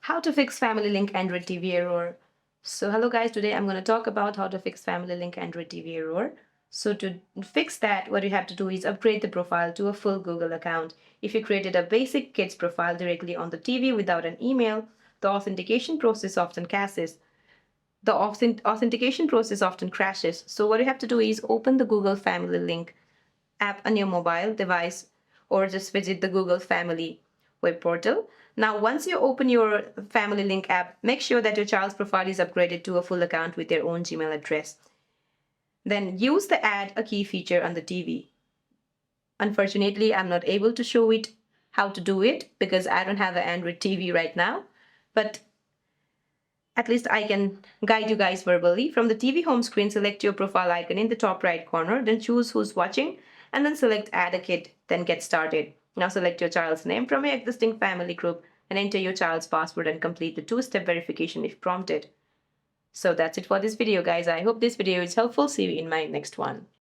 How to fix Family Link Android TV error. So hello guys, today I'm going to talk about how to fix Family Link Android TV error. So to fix that, what you have to do is upgrade the profile to a full Google account. If you created a basic kids profile directly on the TV without an email, the authentication process often crashes. Authentication process often crashes. So what you have to do is open the Google Family Link app on your mobile device or just visit the Google Family web portal. Now, once you open your Family Link app, make sure that your child's profile is upgraded to a full account with their own Gmail address. Then use the Add a Key feature on the TV. Unfortunately, I'm not able to show it how to do it because I don't have an Android TV right now, but at least I can guide you guys verbally. From the TV home screen, select your profile icon in the top right corner, then choose who's watching, and then select Add a Kid, then Get Started. Now select your child's name from your existing family group and enter your child's password and complete the two-step verification if prompted. So that's it for this video, guys. I hope this video is helpful. See you in my next one.